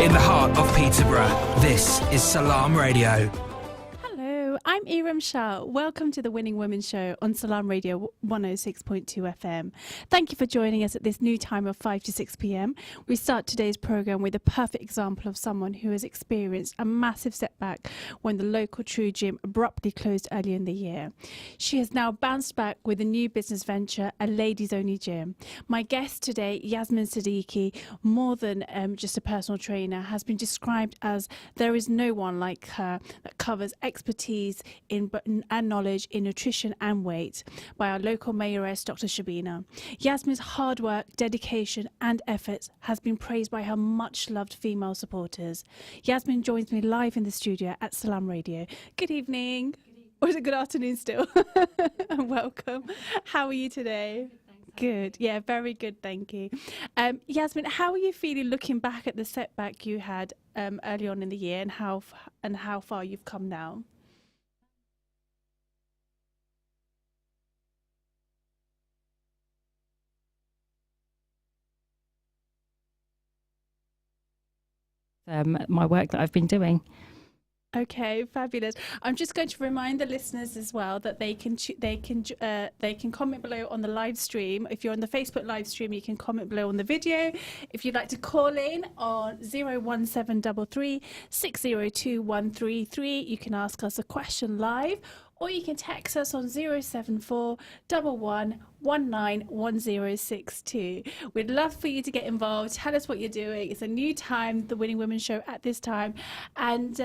in the heart of Peterborough. This is Salam Radio. Hello, I'm Iram Shah. Welcome to the Winning Women Show on Salam Radio 106.2 FM. Thank you for joining us at this new time of 5 to 6 p.m. We start today's programme with a perfect example of someone who has experienced a massive setback when the local True Gym abruptly closed earlier in the year. She has now bounced back with a new business venture, a ladies-only gym. My guest today, Yasmin Siddiqui, more than just a personal trainer, has been described as there is no one like her that covers expertise and knowledge in nutrition and weight by our local mayoress, Dr. Shabina. Yasmin's hard work, dedication and efforts has been praised by her much-loved female supporters. Yasmin joins me live in the studio at Salam Radio. Good evening. Or is it good afternoon still? And welcome. How are you today? Good. Yeah, very good. Thank you. Yasmin, how are you feeling looking back at the setback you had early on in the year and how far you've come now? My work that I've been doing. Okay, fabulous. I'm just going to remind the listeners as well that they can comment below on the live stream. If you're on the Facebook live stream, you can comment below on the video. If you'd like to call in on 01733 602 133, you can ask us a question live, or you can text us on 074 11191062. We'd love for you to get involved. Tell us what you're doing. It's a new time, the Winning Women Show at this time. And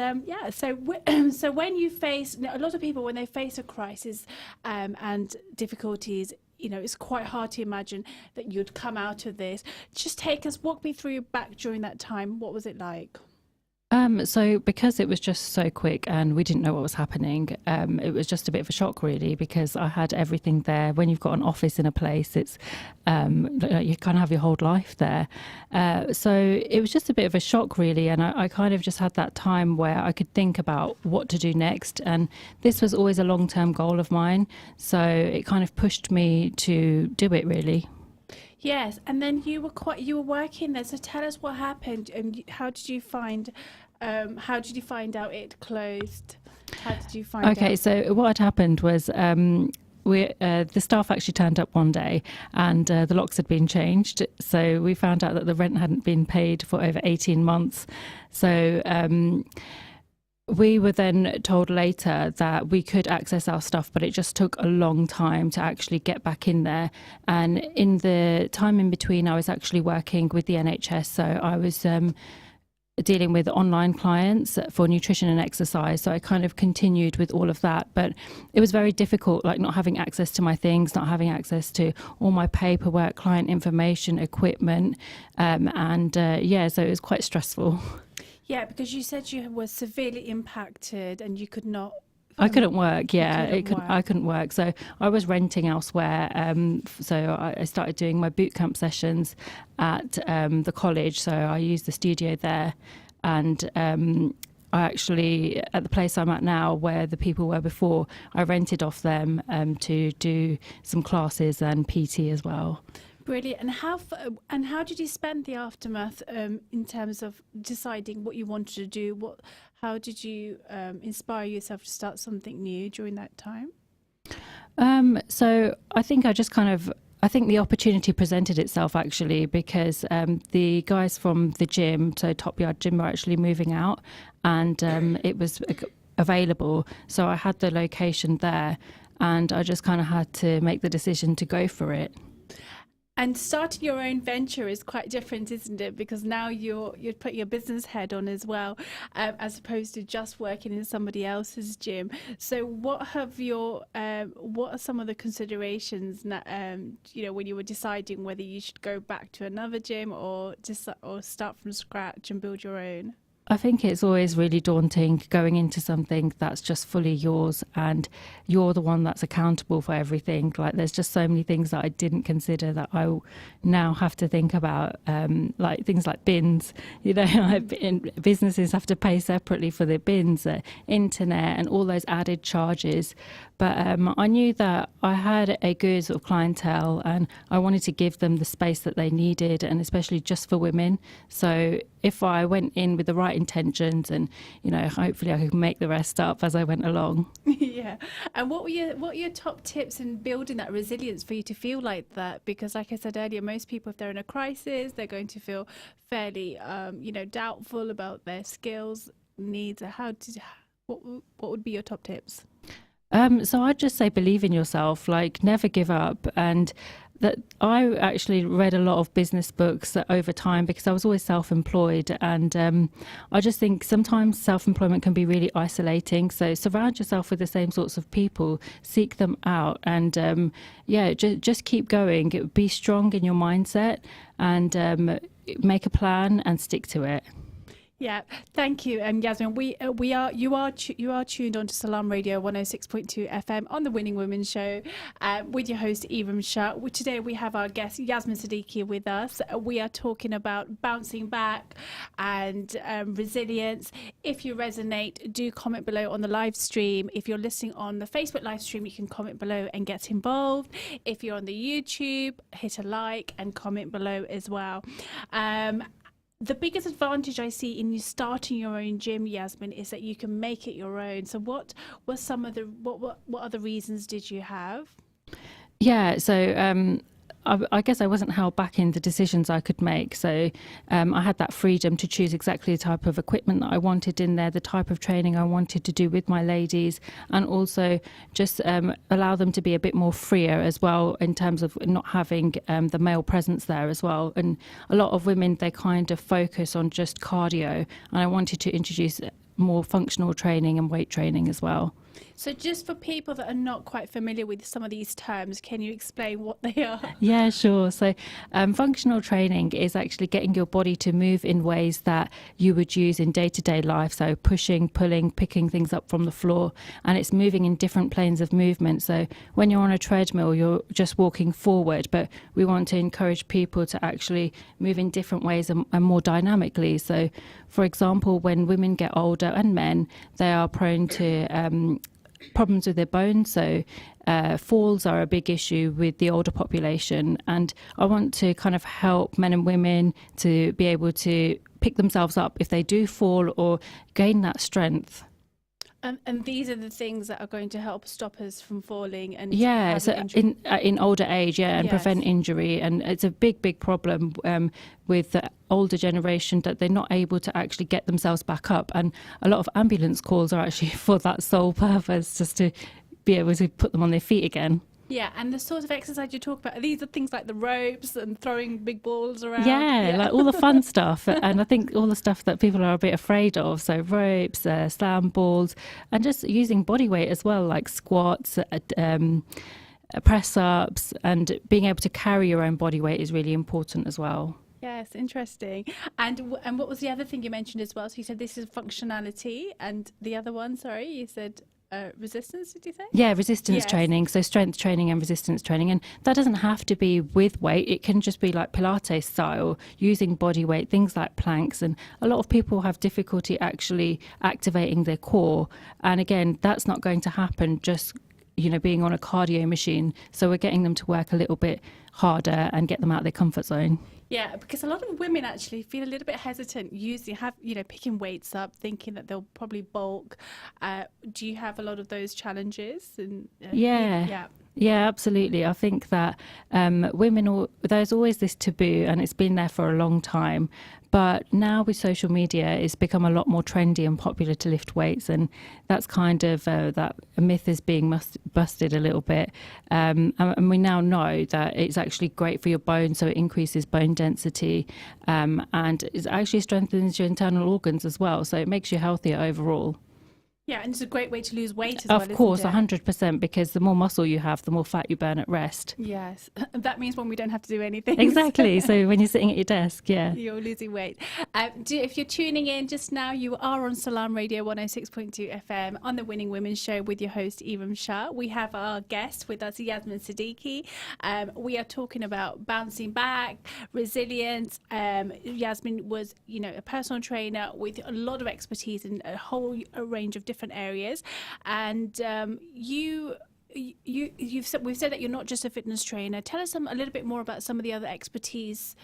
so when you face, a lot of people, when they face a crisis and difficulties, it's quite hard to imagine that you'd come out of this. Just walk me through back during that time. What was it like? So because it was just so quick and we didn't know what was happening, it was just a bit of a shock really, because I had everything there. When you've got an office in a place, it's you kind of have your whole life there. So it was just a bit of a shock really, and I kind of just had that time where I could think about what to do next, and this was always a long-term goal of mine, so it kind of pushed me to do it really. Yes, and then you were working there. So tell us what happened, and how did you find out it closed? How did you find out? Okay, so what had happened was the staff actually turned up one day, and the locks had been changed. So we found out that the rent hadn't been paid for over 18 months. So we were then told later that we could access our stuff, but it just took a long time to actually get back in there. And in the time in between, I was actually working with the NHS. So I was dealing with online clients for nutrition and exercise. So I kind of continued with all of that. But it was very difficult, like not having access to my things, not having access to all my paperwork, client information, equipment. So it was quite stressful. Yeah, because you said you were severely impacted and you could not. I couldn't work. Yeah, I couldn't work. So I was renting elsewhere. So I started doing my boot camp sessions at the college. So I used the studio there, and I actually, at the place I'm at now, where the people were before, I rented off them to do some classes and PT as well. Brilliant. And how did you spend the aftermath in terms of deciding what you wanted to do? How did you inspire yourself to start something new during that time? So I think I think the opportunity presented itself actually, because the guys from the gym, so Top Yard Gym, were actually moving out, and it was available. So I had the location there, and I just kind of had to make the decision to go for it. And starting your own venture is quite different, isn't it? Because now you're putting a business head on as well, as opposed to just working in somebody else's gym. So what are some of the considerations that, when you were deciding whether you should go back to another gym or start from scratch and build your own? I think it's always really daunting going into something that's just fully yours, and you're the one that's accountable for everything. Like, there's just so many things that I didn't consider that I now have to think about, like things like bins. Businesses have to pay separately for their bins, internet, and all those added charges. But I knew that I had a good sort of clientele, and I wanted to give them the space that they needed, and especially just for women. So if I went in with the right intentions, and hopefully I could make the rest up as I went along. Yeah. And what were your top tips in building that resilience for you to feel like that? Because like I said earlier, most people, if they're in a crisis, they're going to feel fairly doubtful about their skills, needs. What would be your top tips? So I'd just say believe in yourself, like never give up. And that I actually read a lot of business books over time because I was always self-employed, and I just think sometimes self-employment can be really isolating. So surround yourself with the same sorts of people, seek them out, and just keep going. Be strong in your mindset, and make a plan and stick to it. Yeah, thank you, Yasmin. You are tuned on to Salam Radio 106.2 FM on the Winning Women Show with your host Iram Shah. Today we have our guest Yasmin Siddiqui with us. We are talking about bouncing back and resilience. If you resonate, do comment below on the live stream. If you're listening on the Facebook live stream, you can comment below and get involved. If you're on the YouTube, hit a like and comment below as well. The biggest advantage I see in you starting your own gym, Yasmin, is that you can make it your own. So what other reasons did you have? Yeah, so I guess I wasn't held back in the decisions I could make. So I had that freedom to choose exactly the type of equipment that I wanted in there, the type of training I wanted to do with my ladies, and also just allow them to be a bit more freer as well in terms of not having the male presence there as well. And a lot of women, they kind of focus on just cardio, and I wanted to introduce more functional training and weight training as well. So just for people that are not quite familiar with some of these terms, can you explain what they are? Yeah, sure. So functional training is actually getting your body to move in ways that you would use in day-to-day life. So pushing, pulling, picking things up from the floor, and it's moving in different planes of movement. So when you're on a treadmill, you're just walking forward, but we want to encourage people to actually move in different ways and more dynamically. So for example, when women get older, and men, they are prone to problems with their bones. So falls are a big issue with the older population, and I want to kind of help men and women to be able to pick themselves up if they do fall, or gain that strength. And these are the things that are going to help stop us from falling and so in older age, and prevent injury. And it's a big problem with the older generation that they're not able to actually get themselves back up. And a lot of ambulance calls are actually for that sole purpose, just to be able to put them on their feet again. Yeah, and the sort of exercise you talk about, these are things like the ropes and throwing big balls around. Yeah, like all the fun stuff. And I think all the stuff that people are a bit afraid of. So ropes, slam balls, and just using body weight as well, like squats, press ups, and being able to carry your own body weight is really important as well. Yes, interesting. And what was the other thing you mentioned as well? So you said this is functionality, and the other one, sorry, you said resistance, did you say? Yeah, resistance training. So strength training and resistance training. And that doesn't have to be with weight. It can just be like Pilates style, using body weight, things like planks. And a lot of people have difficulty actually activating their core. And again, that's not going to happen just, being on a cardio machine. So we're getting them to work a little bit harder and get them out of their comfort zone. Yeah, because a lot of women actually feel a little bit hesitant picking weights up, thinking that they'll probably bulk. Do you have a lot of those challenges? Yeah, absolutely. I think that there's always this taboo, and it's been there for a long time. But now with social media, it's become a lot more trendy and popular to lift weights, and that's kind of that myth is being busted a little bit. And we now know that it's actually great for your bones, so it increases bone density, and it actually strengthens your internal organs as well, so it makes you healthier overall. Yeah, and it's a great way to lose weight as well, Of course, 100%, because the more muscle you have, the more fat you burn at rest. Yes, that means when we don't have to do anything. Exactly, so when you're sitting at your desk, you're losing weight. If you're tuning in just now, you are on Salam Radio 106.2 FM on the Winning Women Show with your host Iram Shah. We have our guest with us, Yasmin Siddiqui. We are talking about bouncing back, resilience. Yasmin was, a personal trainer with a lot of expertise in a whole range of different areas, and you we've said that you're not just a fitness trainer. Tell us a little bit more about some of the other expertise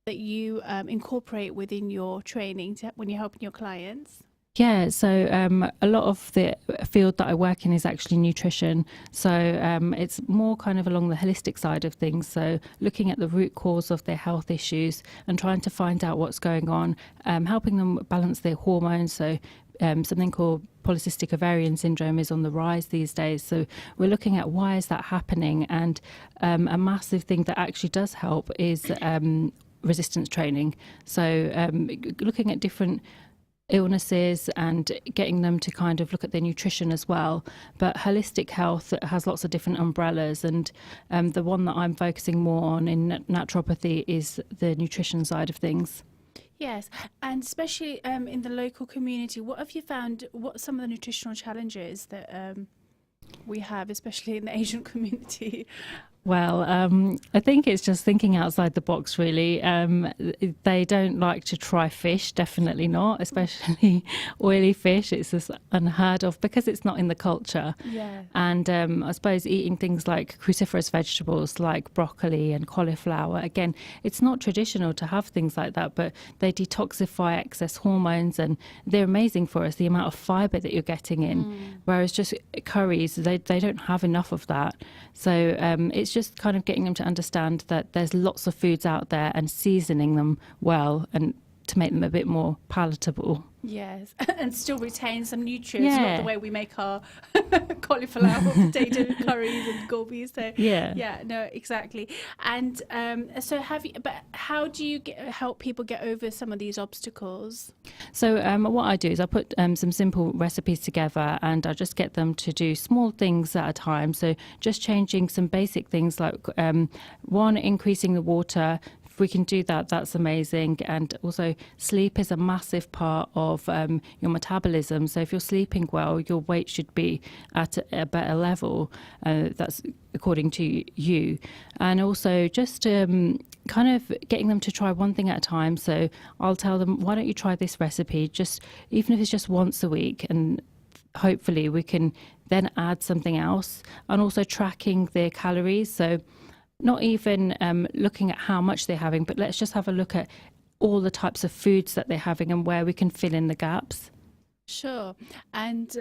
that you incorporate within your training when you're helping your clients. Yeah, so a lot of the field that I work in is actually nutrition. So it's more kind of along the holistic side of things. So looking at the root cause of their health issues and trying to find out what's going on, helping them balance their hormones. So something called polycystic ovarian syndrome is on the rise these days. So we're looking at why is that happening? And a massive thing that actually does help is resistance training. So looking at different illnesses and getting them to kind of look at their nutrition as well. But holistic health has lots of different umbrellas, and the one that I'm focusing more on in naturopathy is the nutrition side of things. Yes, and especially in the local community, what have you found, what are some of the nutritional challenges that we have, especially in the Asian community? Well, I think it's just thinking outside the box, really. They don't like to try fish, definitely not, especially oily fish. It's just unheard of because it's not in the culture. Yeah. And I suppose eating things like cruciferous vegetables like broccoli and cauliflower, again, it's not traditional to have things like that, but they detoxify excess hormones and they're amazing for us, the amount of fibre that you're getting in. Whereas just curries, they don't have enough of that. So it's just kind of getting them to understand that there's lots of foods out there and seasoning them well and to make them a bit more palatable. Yes, and still retain some nutrients, not the way we make our cauliflower, potato curries and gobis. So yeah, no, exactly. And so but how do you help people get over some of these obstacles? So what I do is I put some simple recipes together and I just get them to do small things at a time. So just changing some basic things like one, increasing the water. We can do that, that's amazing. And also sleep is a massive part of your metabolism. So if you're sleeping well, your weight should be at a better level. That's according to you. And also just kind of getting them to try one thing at a time. So I'll tell them, why don't you try this recipe, just even if it's just once a week, and hopefully we can then add something else. And also tracking their calories. So not even looking at how much they're having, but let's just have a look at all the types of foods that they're having and where we can fill in the gaps. Sure. And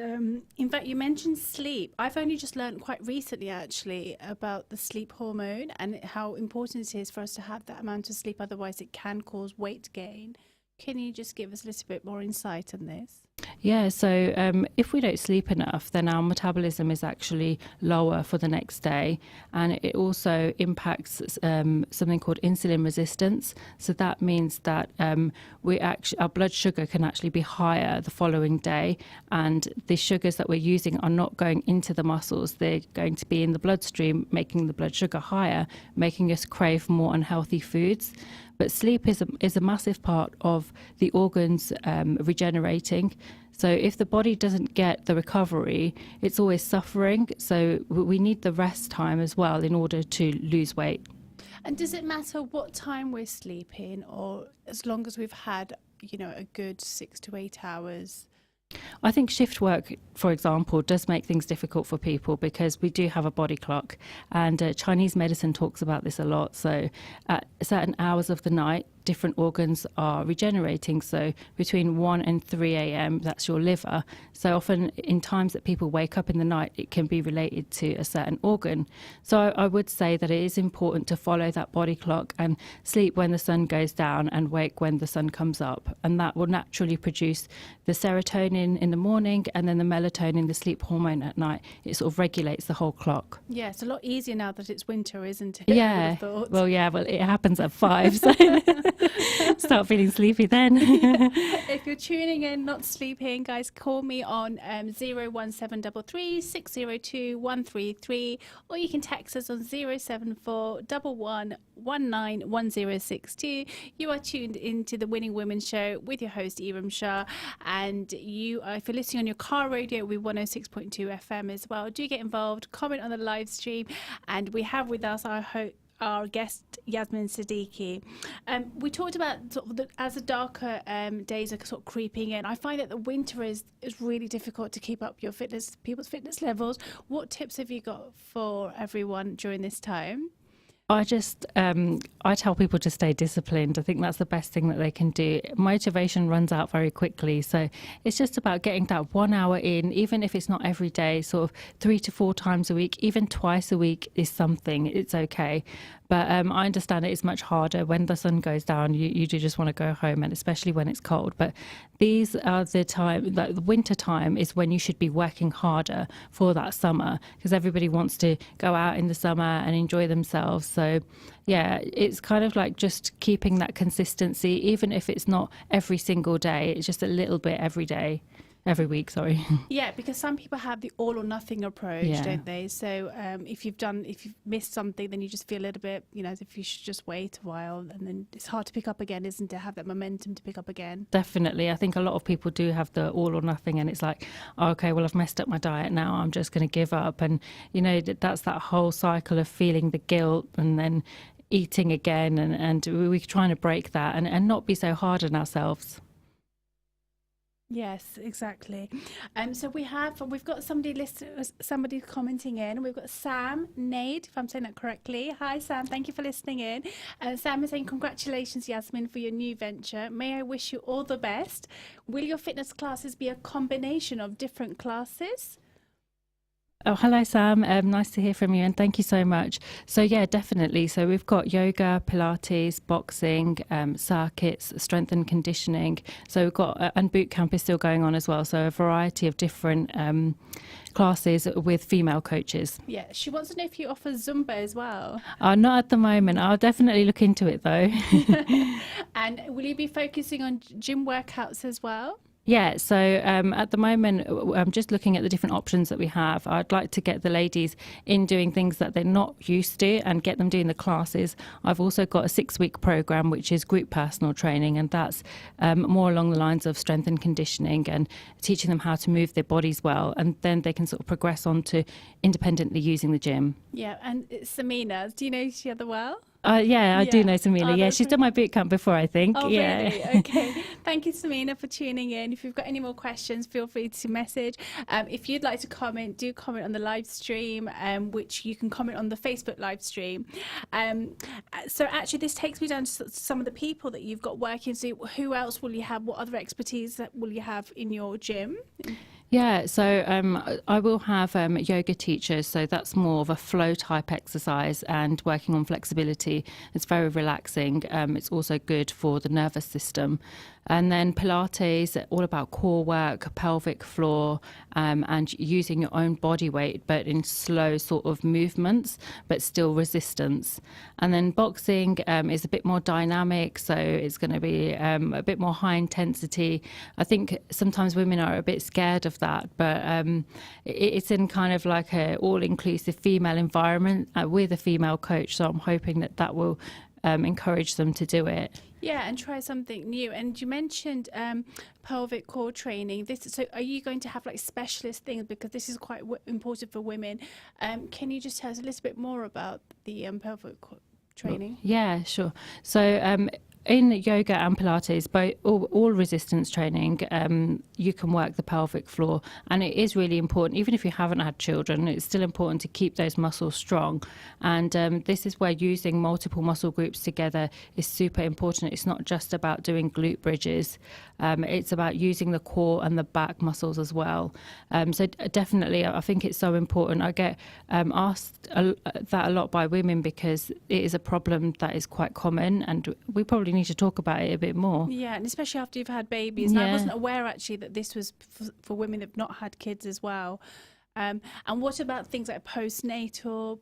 in fact, you mentioned sleep. I've only just learned quite recently, actually, about the sleep hormone and how important it is for us to have that amount of sleep. Otherwise, it can cause weight gain. Can you just give us a little bit more insight on this? Yeah, so if we don't sleep enough, then our metabolism is actually lower for the next day. And it also impacts something called insulin resistance. So that means that our blood sugar can actually be higher the following day. And the sugars that we're using are not going into the muscles. They're going to be in the bloodstream, making the blood sugar higher, making us crave more unhealthy foods. But sleep is a massive part of the organs regenerating. So if the body doesn't get the recovery, it's always suffering. So we need the rest time as well in order to lose weight. And does it matter what time we're sleeping, or as long as we've had, a good 6 to 8 hours? I think shift work, for example, does make things difficult for people because we do have a body clock, and Chinese medicine talks about this a lot. So at certain hours of the night, different organs are regenerating. So between 1 and 3 a.m., that's your liver. So often in times that people wake up in the night, it can be related to a certain organ. So I would say that it is important to follow that body clock and sleep when the sun goes down and wake when the sun comes up. And that will naturally produce the serotonin in the morning and then the melatonin, the sleep hormone at night. It sort of regulates the whole clock. Yeah, it's a lot easier now that it's winter, isn't it? Yeah. Well, it happens at 5. So start feeling sleepy then. If you're tuning in, not sleeping, guys, call me on 01733 602 133, or you can text us on 074 1119 1062. You are tuned into the Winning Women Show with your host Iram Shah, and if you're listening on your car radio with 106.2 FM as well, do get involved, comment on the live stream, and we have with us our our guest Yasmin Siddiqui. We talked about sort of as the darker days are sort of creeping in. I find that the winter is really difficult to keep up people's fitness levels. What tips have you got for everyone during this time? I tell people to stay disciplined. I think that's the best thing that they can do. Motivation runs out very quickly. So it's just about getting that 1 hour in, even if it's not every day, sort of 3 to 4 times a week, even twice a week is something. It's okay. But I understand it is much harder when the sun goes down. You do just want to go home, and especially when it's cold. But these are the time, like the winter time is when you should be working harder for that summer, because everybody wants to go out in the summer and enjoy themselves. So yeah, it's kind of like just keeping that consistency, even if it's not every single day, it's just a little bit every week, sorry. Yeah, because some people have the all or nothing approach, don't they? So if you've missed something, then you just feel a little bit, as if you should just wait a while, and then it's hard to pick up again, isn't it? Have that momentum to pick up again. Definitely. I think a lot of people do have the all or nothing, and it's like, oh, okay, well, I've messed up my diet now, I'm just going to give up. And, that's that whole cycle of feeling the guilt and then eating again. And we're trying to break that and not be so hard on ourselves. Yes, exactly. So we've got somebody commenting in. We've got Sam Nade, if I'm saying that correctly. Hi, Sam. Thank you for listening in. Sam is saying, congratulations, Yasmin, for your new venture. May I wish you all the best. Will your fitness classes be a combination of different classes? Oh, hello, Sam. Nice to hear from you, and thank you so much. So yeah, definitely. So we've got yoga, Pilates, boxing, circuits, strength and conditioning. So we've got, and boot camp is still going on as well. So a variety of different classes with female coaches. Yeah, she wants to know if you offer Zumba as well. Not at the moment. I'll definitely look into it though. And will you be focusing on gym workouts as well? Yeah, so at the moment, I'm just looking at the different options that we have. I'd like to get the ladies in doing things that they're not used to and get them doing the classes. I've also got a 6-week program, which is group personal training, and that's more along the lines of strength and conditioning and teaching them how to move their bodies well. And then they can sort of progress on to independently using the gym. Yeah, and Samina, do you know each other well? I do know Samina. Yeah, she's done my boot camp before, I think. Oh, yeah. Really? Okay. Thank you, Samina, for tuning in. If you've got any more questions, feel free to message. If you'd like to comment, do comment on the live stream, which you can comment on the Facebook live stream. So actually, this takes me down to some of the people that you've got working. So who else will you have? What other expertise will you have in your gym? Yeah, so I will have yoga teachers, so that's more of a flow type exercise and working on flexibility. It's very relaxing. It's also good for the nervous system. And then Pilates, all about core work, pelvic floor, and using your own body weight, but in slow sort of movements, but still resistance. And then boxing is a bit more dynamic, so it's going to be a bit more high intensity. I think sometimes women are a bit scared of that, but it's in kind of like a all-inclusive female environment with a female coach, so I'm hoping that will encourage them to do it. Yeah, and try something new. And you mentioned pelvic core training. So are you going to have like specialist things, because this is quite important for women? Can you just tell us a little bit more about the pelvic core training? Yeah, sure. So in yoga and Pilates, all resistance training, you can work the pelvic floor, and it is really important. Even if you haven't had children, it's still important to keep those muscles strong. And this is where using multiple muscle groups together is super important. It's not just about doing glute bridges. It's about using the core and the back muscles as well. So definitely, I think it's so important. I get asked that a lot by women, because it is a problem that is quite common, and we probably need to talk about it a bit more. Yeah, and especially after you've had babies. And I wasn't aware actually that this was for women that have not had kids as well. And what about things like postnatal,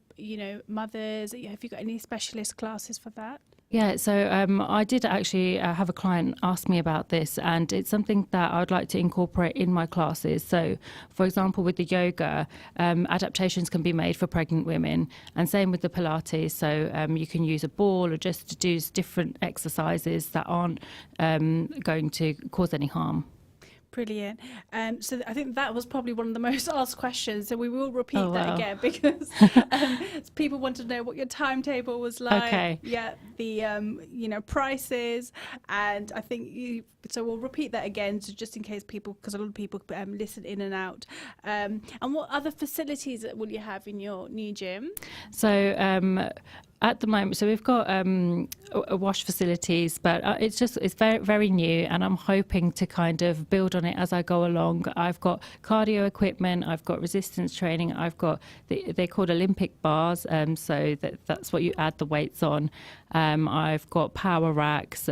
mothers? Have you got any specialist classes for that? Yeah, so I did actually have a client ask me about this, and it's something that I would like to incorporate in my classes. So, for example, with the yoga, adaptations can be made for pregnant women, and same with the Pilates. So you can use a ball or just do different exercises that aren't going to cause any harm. Brilliant. So I think that was probably one of the most asked questions. So we will repeat Oh, that wow. again because people want to know what your timetable was like. Okay. Yeah, the prices, and I think you. So we'll repeat that again, so just in case people, because a lot of people listen in and out. And what other facilities will you have in your new gym? So at the moment, so we've got wash facilities, but it's very, very new, and I'm hoping to kind of build on it as I go along. I've got cardio equipment, I've got resistance training, I've got they're called Olympic bars, so that's what you add the weights on. I've got power racks,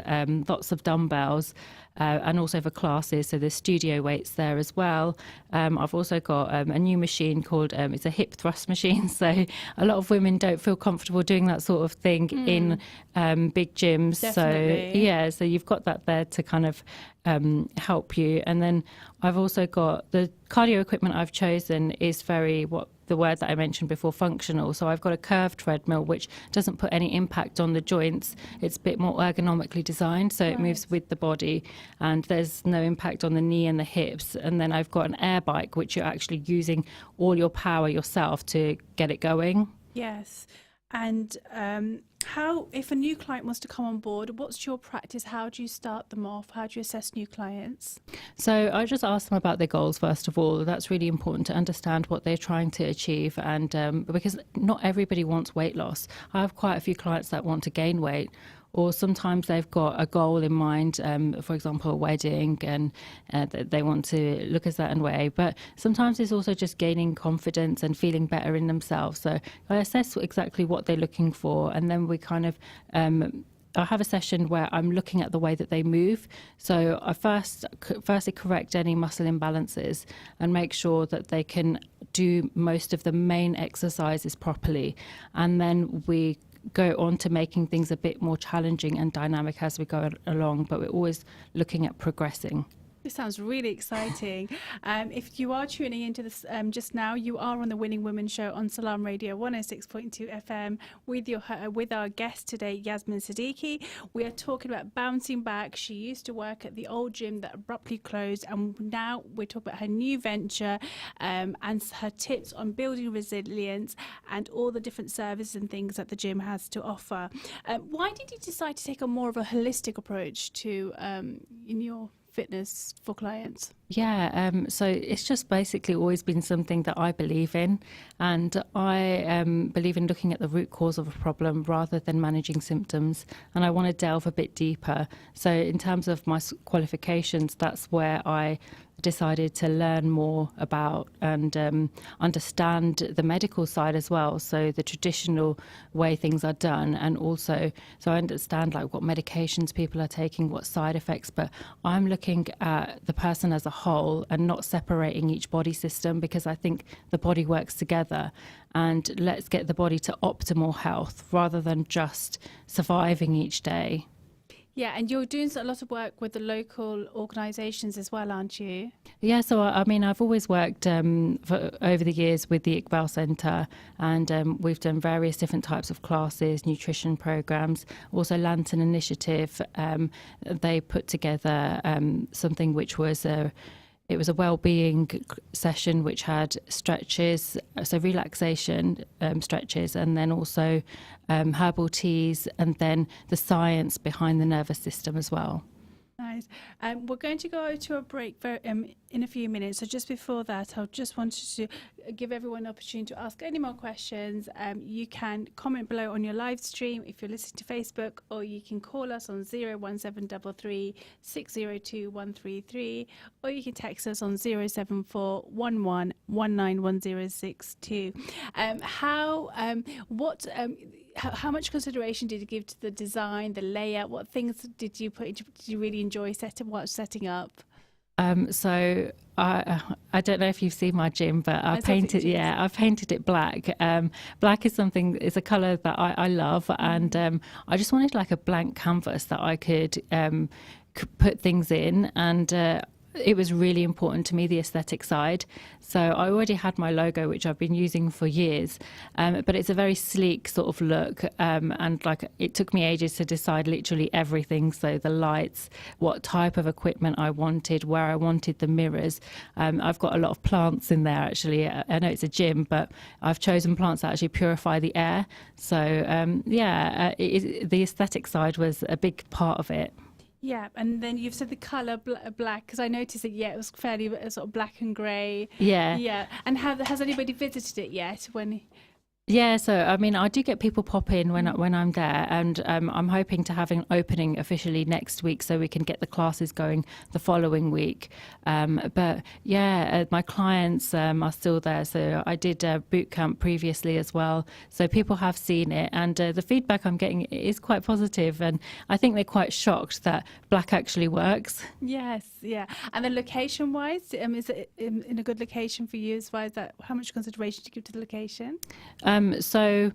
lots of dumbbells. And also for classes, so there's studio weights there as well. I've also got a new machine called it's a hip thrust machine, so a lot of women don't feel comfortable doing that sort of thing in big gyms. Definitely. So yeah, so you've got that there to kind of help you. And then I've also got the cardio equipment I've chosen is very the word that I mentioned before, functional. So I've got a curved treadmill which doesn't put any impact on the joints. It's a bit more ergonomically designed, so it moves with the body, and there's no impact on the knee and the hips. And then I've got an air bike which you're actually using all your power yourself to get it going. Yes. And how, if a new client wants to come on board, what's your practice? How do you start them off? How do you assess new clients? So I just ask them about their goals first of all. That's really important to understand what they're trying to achieve, and because not everybody wants weight loss. I have quite a few clients that want to gain weight, or sometimes they've got a goal in mind, for example, a wedding, and they want to look a certain way. But sometimes it's also just gaining confidence and feeling better in themselves. So I assess exactly what they're looking for, and then we kind of I have a session where I'm looking at the way that they move. So I firstly correct any muscle imbalances and make sure that they can do most of the main exercises properly, and then we go on to making things a bit more challenging and dynamic as we go along, but we're always looking at progressing. This sounds really exciting. If you are tuning into this just now, you are on the Winning Women Show on Salam Radio 106.2 FM with our guest today, Yasmin Siddiqui. We are talking about bouncing back. She used to work at the old gym that abruptly closed, and now we're talking about her new venture and her tips on building resilience and all the different services and things that the gym has to offer. Why did you decide to take a more of a holistic approach to in your fitness for clients? Yeah, so it's just basically always been something that I believe in, and I believe in looking at the root cause of a problem rather than managing symptoms, and I want to delve a bit deeper. So in terms of my qualifications, that's where I decided to learn more about and understand the medical side as well, so the traditional way things are done, and also so I understand like what medications people are taking, what side effects, but I'm looking at the person as a whole and not separating each body system, because I think the body works together, and let's get the body to optimal health rather than just surviving each day. Yeah, and you're doing a lot of work with the local organisations as well, aren't you? Yeah, so I mean, I've always worked over the years with the Iqbal Centre, and we've done various different types of classes, nutrition programmes, also Lantern Initiative. They put together something which was it was a well-being session which had stretches, so relaxation stretches, and then also herbal teas, and then the science behind the nervous system as well. Nice. We're going to go to a break in a few minutes. So just before that, I just wanted to give everyone an opportunity to ask any more questions. You can comment below on your live stream if you're listening to Facebook, or you can call us on 01733 602 133, or you can text us on 074 11 191062. How much consideration did you give to the design, the layout? What things did you really enjoy setting up? So I don't know if you've seen my gym, but I painted it black. Black is a colour that I love, and I just wanted like a blank canvas that I could put things in, and it was really important to me, the aesthetic side. So I already had my logo, which I've been using for years, but it's a very sleek sort of look, and like it took me ages to decide literally everything. So the lights, what type of equipment I wanted, where I wanted the mirrors. I've got a lot of plants in there actually. I know it's a gym, but I've chosen plants that actually purify the air. So the aesthetic side was a big part of it. Yeah, and then you've said the colour black, because I noticed that, it was fairly sort of black and grey. Yeah. Yeah, and has anybody visited it yet? Yeah, so I mean, I do get people pop in when I'm there, and I'm hoping to have an opening officially next week, so we can get the classes going the following week. But yeah, my clients are still there. So I did a boot camp previously as well. So people have seen it, and the feedback I'm getting is quite positive, and I think they're quite shocked that black actually works. Yes, yeah. And then location-wise, is it in a good location for you as far as that? How much consideration do you give to the location? So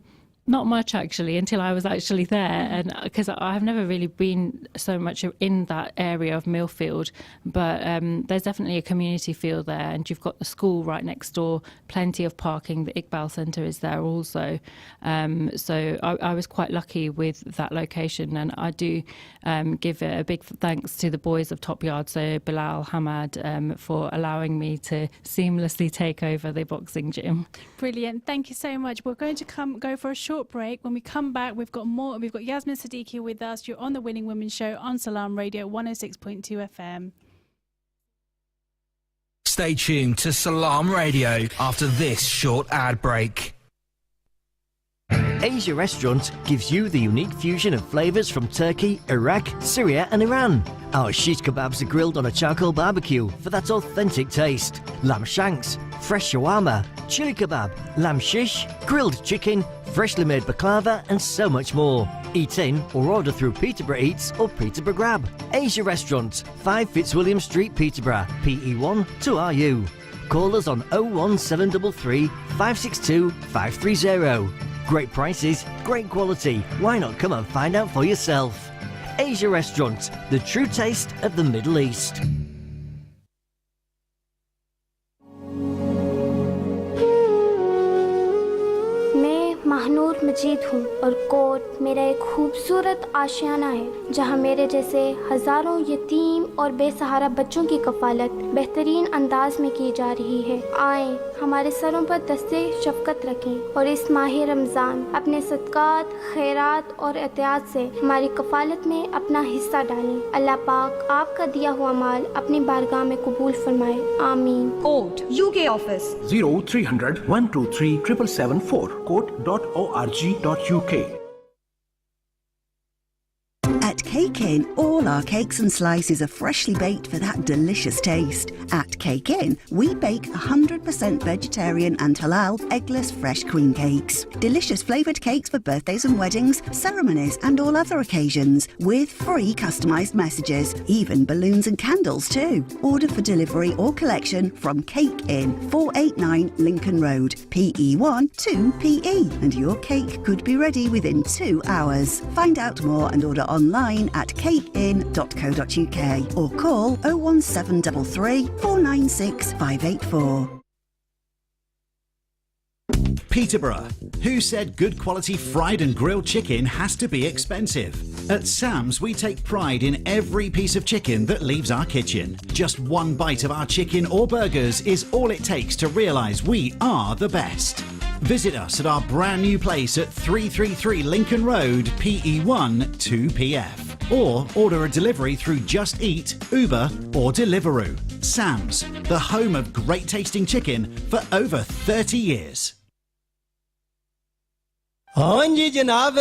not much actually, until I was actually there, and because I've never really been so much in that area of Millfield, but there's definitely a community feel there, and you've got the school right next door, plenty of parking. The Iqbal Centre is there also, so I was quite lucky with that location, and I do give a big thanks to the boys of Top Yard, so Bilal, Hamad, for allowing me to seamlessly take over the boxing gym. Brilliant, thank you so much. We're going to go for a short break. When we come back, we've got more. We've got Yasmin Siddiqui with us. You're on the Winning Women Show on Salam Radio 106.2 FM. Stay tuned to Salam Radio after this short ad break. Asia Restaurant gives you the unique fusion of flavours from Turkey, Iraq, Syria and Iran. Our shish kebabs are grilled on a charcoal barbecue for that authentic taste. Lamb shanks, fresh shawarma, chili kebab, lamb shish, grilled chicken, freshly made baklava and so much more. Eat in or order through Peterborough Eats or Peterborough Grab. Asia Restaurant, 5 Fitzwilliam Street, Peterborough, PE1 2RU. Call us on 01733 562 530. Great prices, great quality. Why not come and find out for yourself? Asia Restaurant, the true taste of the Middle East. Mahnoor मजीद हूँ और coat मेरा एक खूबसूरत आशियाना है जहाँ मेरे जैसे हजारों यतीम और बेसहारा बच्चों की कफालत बेहतरीन अंदाज में की जा रही है। आएं हमारे सरों पर दस्ते शफकत रखें और इस माह रमज़ान अपने सदकात, खैरात और एहतियात से हमारी कफालत में अपना हिस्सा डालें। अल्लाह पाक आपका दिया हुआ माल अपनी बारगाह में कबूल फरमाए। आमीन। Court UK office 0300 123 774 court.org.uk. At Cake Inn, all our cakes and slices are freshly baked for that delicious taste. At Cake Inn, we bake 100% vegetarian and halal eggless fresh cream cakes. Delicious flavoured cakes for birthdays and weddings, ceremonies and all other occasions, with free customised messages, even balloons and candles too. Order for delivery or collection from Cake Inn, 489 Lincoln Road, PE1 2PE, and your cake could be ready within 2 hours. Find out more and order online at cakein.co.uk or call 01733 496 584. Peterborough. Who said good quality fried and grilled chicken has to be expensive? At Sam's, we take pride in every piece of chicken that leaves our kitchen. Just one bite of our chicken or burgers is all it takes to realise we are the best. Visit us at our brand new place at 333 Lincoln Road, PE1 2PF. Or order a delivery through Just Eat, Uber or Deliveroo. Sam's, the home of great tasting chicken for over 30 years. हाँ जी जनाब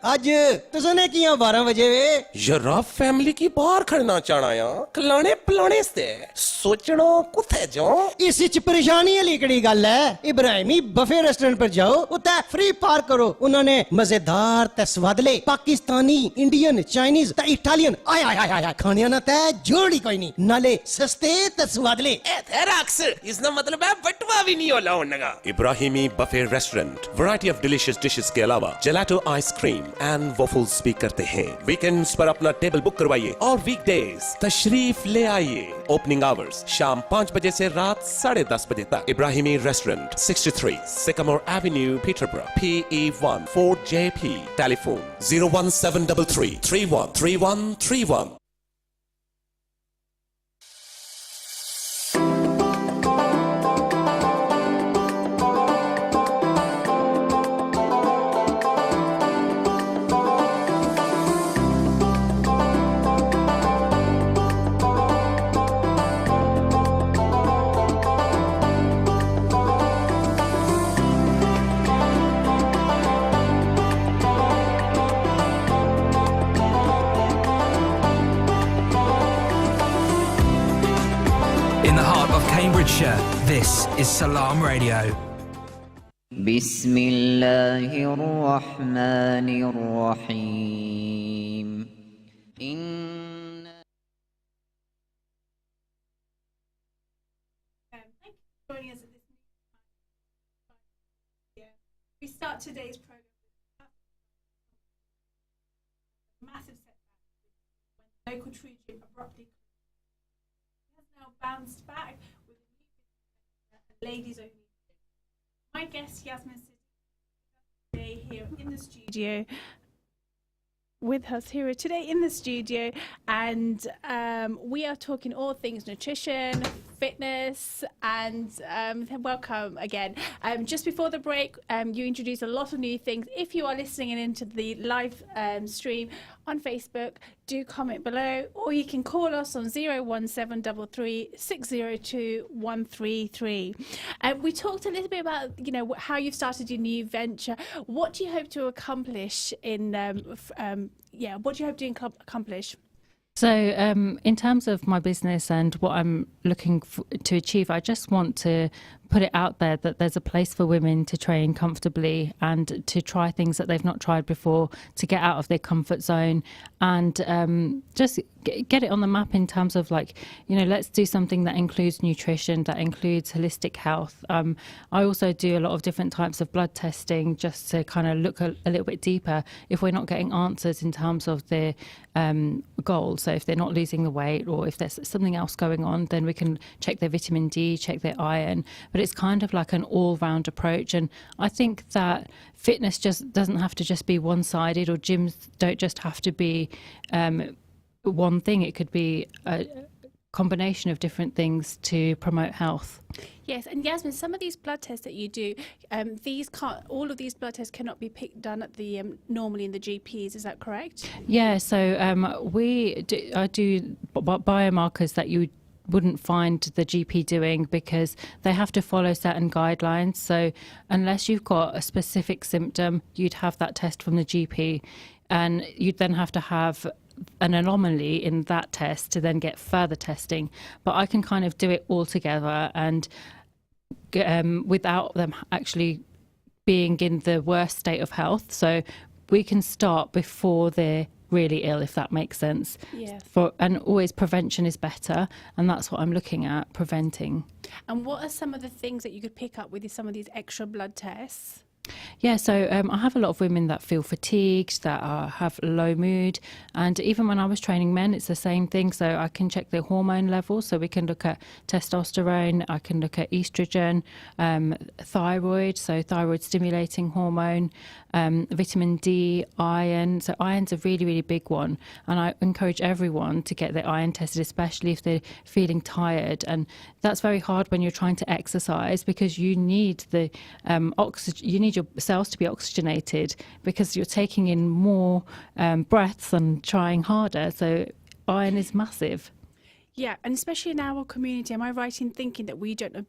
आज तुसने किया 12 बजे वे जरा family की बाहर खड़ना चाहना या खिलाने पिलाने से सोचना कुथे जाओ इस च परेशानी है लिकड़ी गल है इब्राहिमी बफे रेस्टोरेंट पर जाओ उते फ्री पार्क करो उन्होंने मजेदार ते स्वादले पाकिस्तानी इंडियन चाइनीज ते इटालियन आय आय आय आय खाने ना ते जोड़ी कोई नहीं नाले सस्ते ते स्वादले ए तेरा अक्सर इसका मतलब है बटवा भी नहीं होला होनेगा Ibrahimi buffet restaurant variety of delicious dishes के अलावा जेलाटो आइसक्रीम एंड वॉफल्स भी करते हैं। वीकेंड्स पर अपना टेबल बुक करवाइए और वीकडेज तशरीफ ले आइए। ओपनिंग आवर्स शाम 5 बजे से रात 10:30 बजे तक। Ibrahimi restaurant 63 Sycamore Avenue, Peterborough, PE1 4JP। Telephone 01733 313131। In the heart of Cambridgeshire, this is Salam Radio. بسم الله الرحمن الرحيم. Joining us at this we start today's program with a massive setback when the local tree gym abruptly has now bounced back with a ladies only. My guest Yasmin sits today here in the studio with us here today in the studio, and we are talking all things nutrition, fitness, and welcome again. Just before the break, you introduced a lot of new things. If you are listening in into the live stream on Facebook, do comment below, or you can call us on 01733 602 133. We talked a little bit about how you've started your new venture. What do you hope to accomplish in what do you hope to accomplish? So in terms of my business and what I'm looking to achieve, I just want to put it out there that there's a place for women to train comfortably and to try things that they've not tried before, to get out of their comfort zone and just get it on the map in terms of let's do something that includes nutrition, that includes holistic health. I also do a lot of different types of blood testing just to kind of look a little bit deeper if we're not getting answers in terms of their goals. So if they're not losing the weight or if there's something else going on, then we can check their vitamin D, check their iron. But it's kind of like an all-round approach. And I think that fitness just doesn't have to just be one-sided, or gyms don't just have to be one thing. It could be a combination of different things to promote health. Yes, and Yasmin, some of these blood tests that you do, all of these blood tests cannot be done at the normally in the GPs. Is that correct? Yeah, so I do biomarkers that you wouldn't find the GP doing because they have to follow certain guidelines. So unless you've got a specific symptom, you'd have that test from the GP, and you'd then have to have an anomaly in that test to then get further testing. But I can kind of do it all together and without them actually being in the worst state of health. So we can start before they're really ill, if that makes sense. Yes. And always prevention is better, and that's what I'm looking at, preventing. And what are some of the things that you could pick up with some of these extra blood tests? Yeah, so I have a lot of women that feel fatigued, that have low mood, and even when I was training men, it's the same thing. So I can check their hormone levels, so we can look at testosterone, I can look at estrogen, thyroid, so thyroid stimulating hormone, vitamin D, iron. So iron's a really, really big one, and I encourage everyone to get their iron tested, especially if they're feeling tired. And that's very hard when you're trying to exercise, because you need the oxygen, you need your cells to be oxygenated because you're taking in more breaths and trying harder. So iron is massive. Yeah, and especially in our community, am I right in thinking that we don't,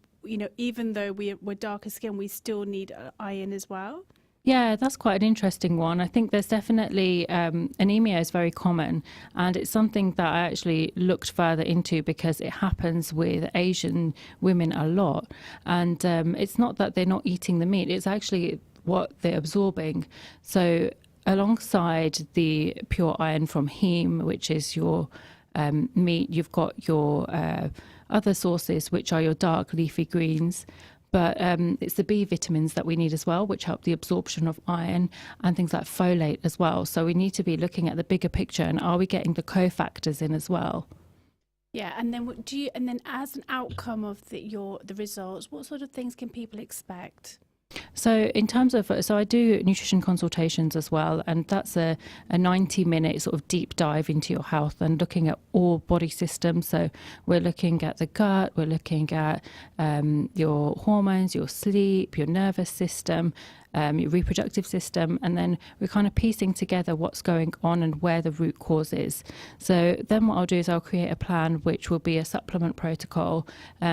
even though we're darker skin, we still need iron as well? Yeah, that's quite an interesting one. I think there's definitely anemia is very common, and it's something that I actually looked further into because it happens with Asian women a lot. And it's not that they're not eating the meat, it's actually what they're absorbing. So alongside the pure iron from heme, which is your meat, you've got your other sources, which are your dark leafy greens. But it's the B vitamins that we need as well, which help the absorption of iron, and things like folate as well. So we need to be looking at the bigger picture, and are we getting the cofactors in as well? Yeah, and then as an outcome of the results, what sort of things can people expect? So in terms of, so I do nutrition consultations as well, and that's a 90-minute sort of deep dive into your health and looking at all body systems. So we're looking at the gut, we're looking at your hormones, your sleep, your nervous system, your reproductive system, and then we're kind of piecing together what's going on and where the root cause is. So then what I'll do is I'll create a plan which will be a supplement protocol,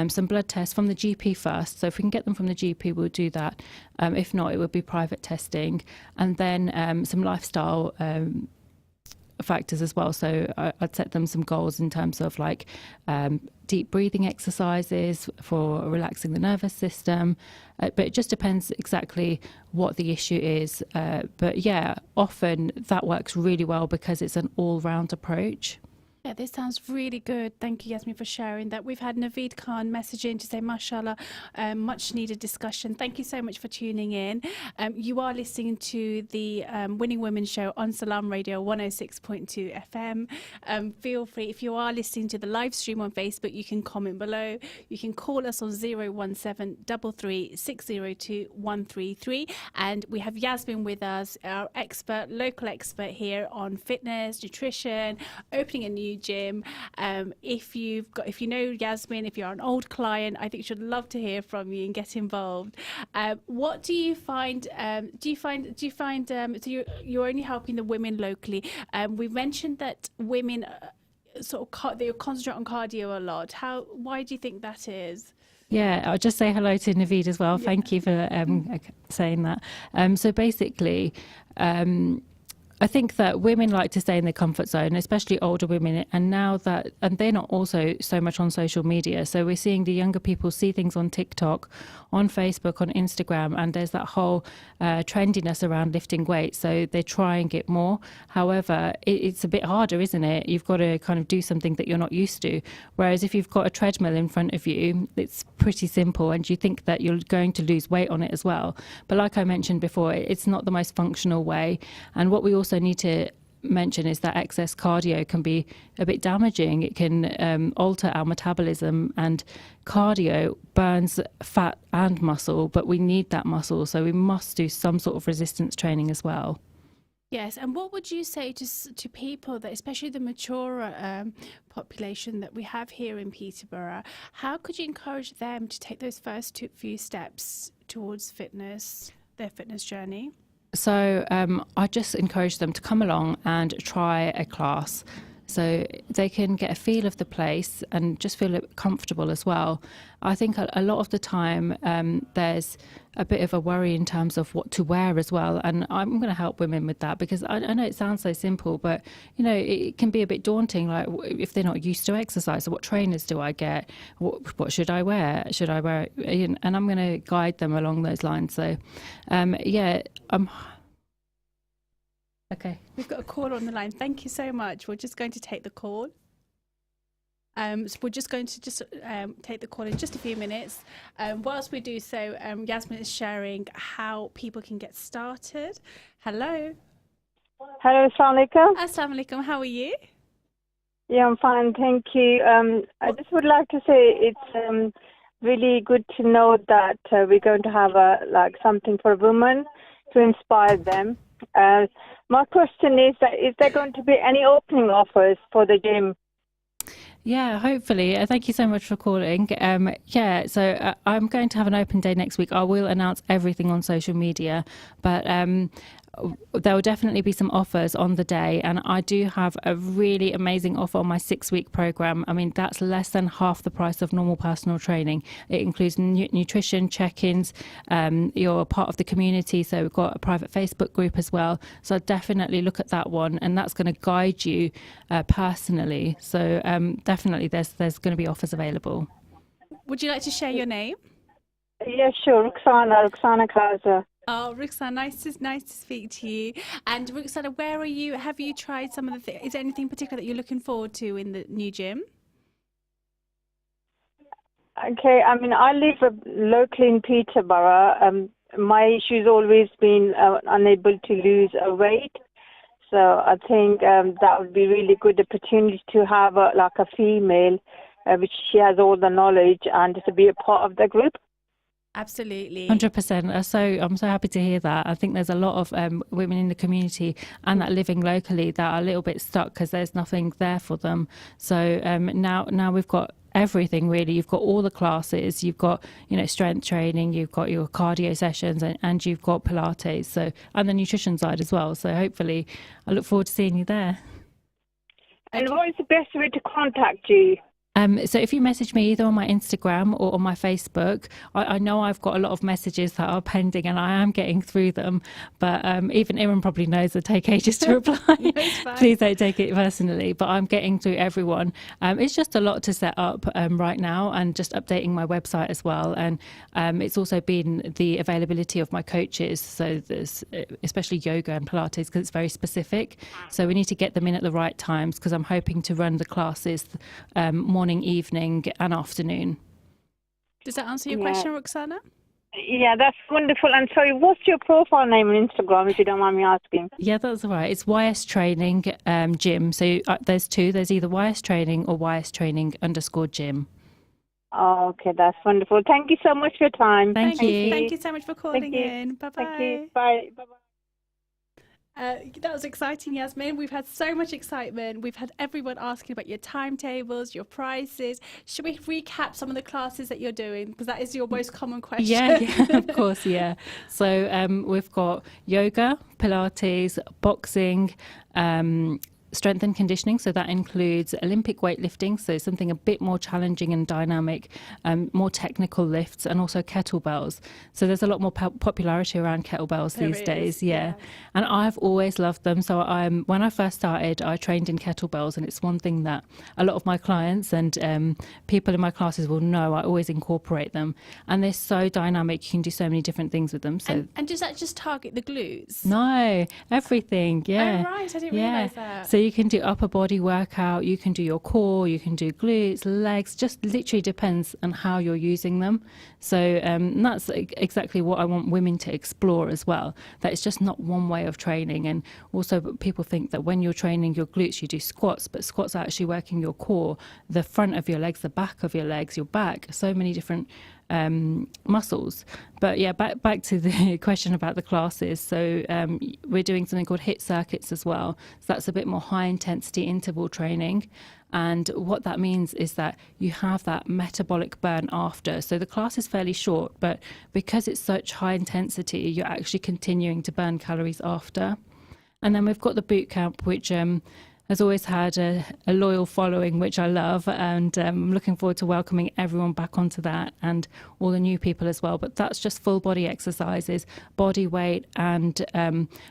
some blood tests from the GP first. So if we can get them from the GP, we'll do that. If not, it would be private testing, and then some lifestyle factors as well. So I'd set them some goals in terms of like deep breathing exercises for relaxing the nervous system, but it just depends exactly what the issue is. But yeah, often that works really well because it's an all-round approach. Yeah, this sounds really good. Thank you, Yasmin, for sharing that. We've had Naveed Khan message in to say, mashallah, much needed discussion. Thank you so much for tuning in. You are listening to the Winning Women show on Salam Radio 106.2 FM. Feel free, if you are listening to the live stream on Facebook, you can comment below. You can call us on 017 33 602 133. And we have Yasmin with us, our expert, local expert here on fitness, nutrition, opening a new gym. If you know Yasmin, if you're an old client, I think she'd love to hear from you and get involved. What do you find? Do you find? So you're only helping the women locally. We mentioned that women they concentrate on cardio a lot. Why do you think that is? Yeah, I'll just say hello to Naveed as well. Thank you for saying that. So basically, I think that women like to stay in their comfort zone, especially older women, and they're not also so much on social media. So we're seeing the younger people see things on TikTok, on Facebook, on Instagram, and there's that whole trendiness around lifting weights. So they're trying it more. However, it's a bit harder, isn't it? You've got to kind of do something that you're not used to. Whereas if you've got a treadmill in front of you, it's pretty simple, and you think that you're going to lose weight on it as well. But like I mentioned before, it's not the most functional way. And what we also need to mention is that excess cardio can be a bit damaging. It can alter our metabolism, and cardio burns fat and muscle, but we need that muscle, so we must do some sort of resistance training as well. Yes, and what would you say to people that, especially the mature population that we have here in Peterborough, how could you encourage them to take those first few steps towards fitness, their fitness journey? So I just encourage them to come along and try a class, so they can get a feel of the place and just feel comfortable as well. I think a lot of the time there's a bit of a worry in terms of what to wear as well, and I'm going to help women with that, because I know it sounds so simple, but it can be a bit daunting. Like, if they're not used to exercise, so what trainers do I get? What should I wear? Should I wear? And I'm going to guide them along those lines. So okay. We've got a call on the line. Thank you so much. We're just going to take the call. So we're just going to take the call in just a few minutes. Whilst we do so, Yasmin is sharing how people can get started. Hello. Hello, assalamu alaikum. Assalamu alaikum. How are you? Yeah, I'm fine, thank you. I just would like to say it's really good to know that we're going to have something for women to inspire them. My question is there going to be any opening offers for the gym? Yeah, hopefully. Thank you so much for calling. So I'm going to have an open day next week. I will announce everything on social media, but there will definitely be some offers on the day, and I do have a really amazing offer on my 6-week program. I mean, that's less than half the price of normal personal training. It includes nutrition check-ins. You're a part of the community, so we've got a private Facebook group as well. So definitely look at that one, and that's going to guide you personally. So definitely there's going to be offers available. Would you like to share your name? Yeah, sure. Ruxana Kaza. Oh, Ruxana, nice to speak to you. And Ruxana, where are you? Have you tried some of the things? Is there anything particular that you're looking forward to in the new gym? Okay, I mean, I live locally in Peterborough. My issue's always been unable to lose weight. So I think that would be really good opportunity to have like a female, which she has all the knowledge and to be a part of the group. Absolutely. 100%. I'm so happy to hear that. I think there's a lot of women in the community and that living locally that are a little bit stuck because there's nothing there for them. So now we've got everything really. You've got all the classes, you've got strength training, you've got your cardio sessions, and you've got Pilates. So and the nutrition side as well. So hopefully, I look forward to seeing you there. And what is the best way to contact you? So if you message me either on my Instagram or on my Facebook, I know I've got a lot of messages that are pending and I am getting through them, but even Iram probably knows they take ages to reply. Please don't take it personally, but I'm getting through everyone. It's just a lot to set up right now, and just updating my website as well. And it's also been the availability of my coaches, so there's especially yoga and Pilates, because it's very specific. So we need to get them in at the right times, because I'm hoping to run the classes morning, evening and afternoon. Does that answer your question, Roxana? Yeah, that's wonderful. And sorry, what's your profile name on Instagram, if you don't mind me asking? Yeah, that's all right. It's YS Training Gym. So there's two. There's either YS Training or YS Training _gym. Oh, okay, that's wonderful. Thank you so much for your time. Thank you. Thank you so much for calling in. Bye-bye. Thank you. Bye. Bye-bye. That was exciting, Yasmin. We've had so much excitement. We've had everyone asking about your timetables, your prices. Should we recap some of the classes that you're doing? Because that is your most common question. Yeah, of course, yeah. So we've got yoga, Pilates, boxing, strength and conditioning. So that includes Olympic weightlifting, so something a bit more challenging and dynamic, more technical lifts, and also kettlebells. So there's a lot more popularity around kettlebells these days. Yeah. And I've always loved them. So when I first started, I trained in kettlebells, and it's one thing that a lot of my clients and people in my classes will know. I always incorporate them, and they're so dynamic. You can do so many different things with them. So and does that just target the glutes? No, everything. Yeah. Oh, right. I didn't realise that. So you can do upper body workout, you can do your core, you can do glutes, legs, just literally depends on how you're using them. So that's exactly what I want women to explore as well, that it's just not one way of training. And also people think that when you're training your glutes, you do squats, but squats are actually working your core, the front of your legs, the back of your legs, your back, so many different muscles. But yeah, back to the question about the classes. So we're doing something called HIIT circuits as well. So that's a bit more high intensity interval training. And what that means is that you have that metabolic burn after. So the class is fairly short, but because it's such high intensity, you're actually continuing to burn calories after. And then we've got the boot camp, which has always had a loyal following, which I love, and I'm looking forward to welcoming everyone back onto that, and all the new people as well. But that's just full body exercises, body weight and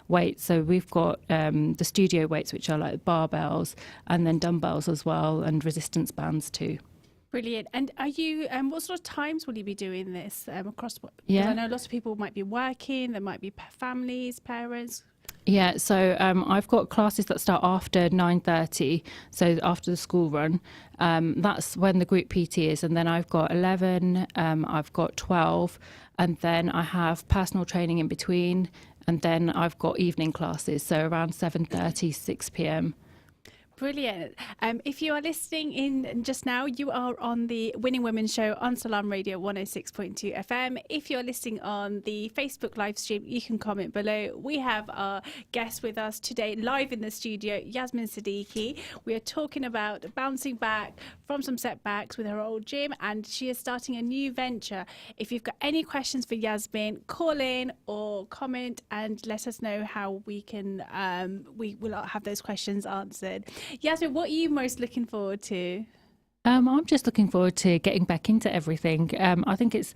weight. So we've got the studio weights, which are like barbells, and then dumbbells as well, and resistance bands too. Brilliant. And are you, what sort of times will you be doing this across? Yeah. I know lots of people might be working, there might be families, parents. Yeah, so I've got classes that start after 9:30, so after the school run. That's when the group PT is, and then I've got 11, I've got 12, and then I have personal training in between, and then I've got evening classes, so around 7:30, 6 p.m. Brilliant. If you are listening in just now, you are on the Winning Women show on Salam Radio 106.2 FM. If you're listening on the Facebook live stream, you can comment below. We have our guest with us today live in the studio, Yasmin Siddiqui. We are talking about bouncing back from some setbacks with her old gym, and she is starting a new venture. If you've got any questions for Yasmin, call in or comment and let us know how we can we will have those questions answered. Yasmin, what are you most looking forward to? I'm just looking forward to getting back into everything. I think it's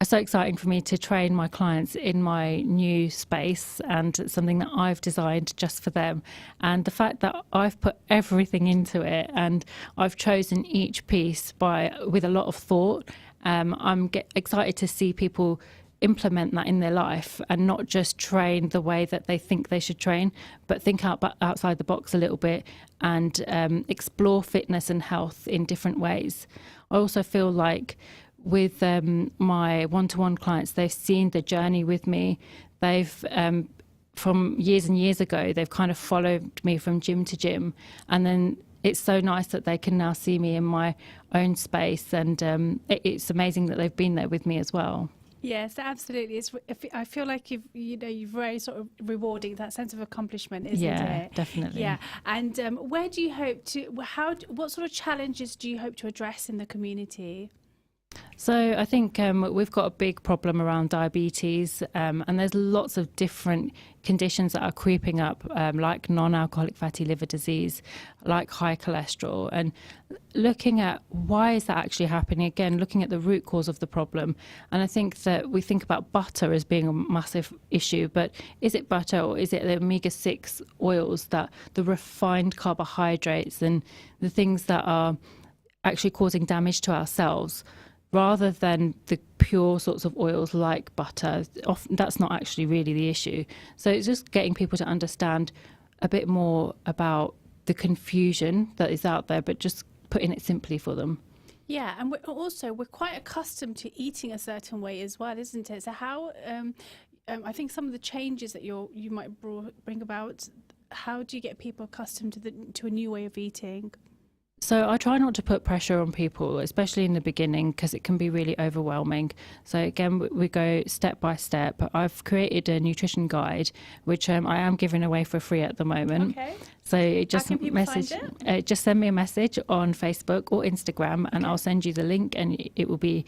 so exciting for me to train my clients in my new space, and something that I've designed just for them. And the fact that I've put everything into it, and I've chosen each piece with a lot of thought. I'm excited to see people implement that in their life, and not just train the way that they think they should train, but think outside the box a little bit, and explore fitness and health in different ways. I also feel like with my one-to-one clients, they've seen the journey with me. They've from years and years ago, they've kind of followed me from gym to gym, and then it's so nice that they can now see me in my own space, and it's amazing that they've been there with me as well. Yes, absolutely. I feel like you've very sort of rewarding, that sense of accomplishment, isn't it? Yeah, definitely. Yeah. And where do you hope to? What sort of challenges do you hope to address in the community? So I think we've got a big problem around diabetes, and there's lots of different conditions that are creeping up, like non-alcoholic fatty liver disease, like high cholesterol, and looking at why is that actually happening, again, looking at the root cause of the problem. And I think that we think about butter as being a massive issue, but is it butter, or is it the omega-6 oils, that the refined carbohydrates and the things that are actually causing damage to ourselves, rather than the pure sorts of oils like butter? Often that's not actually really the issue. So it's just getting people to understand a bit more about the confusion that is out there, but just putting it simply for them. Yeah, and we're quite accustomed to eating a certain way as well, isn't it? So how, I think some of the changes that you might bring about, how do you get people accustomed to a new way of eating? So I try not to put pressure on people, especially in the beginning, because it can be really overwhelming. So again, we go step by step. I've created a nutrition guide, which I am giving away for free at the moment. Okay. So just How can people find it? just send me a message on Facebook or Instagram, and I'll send you the link, and it will be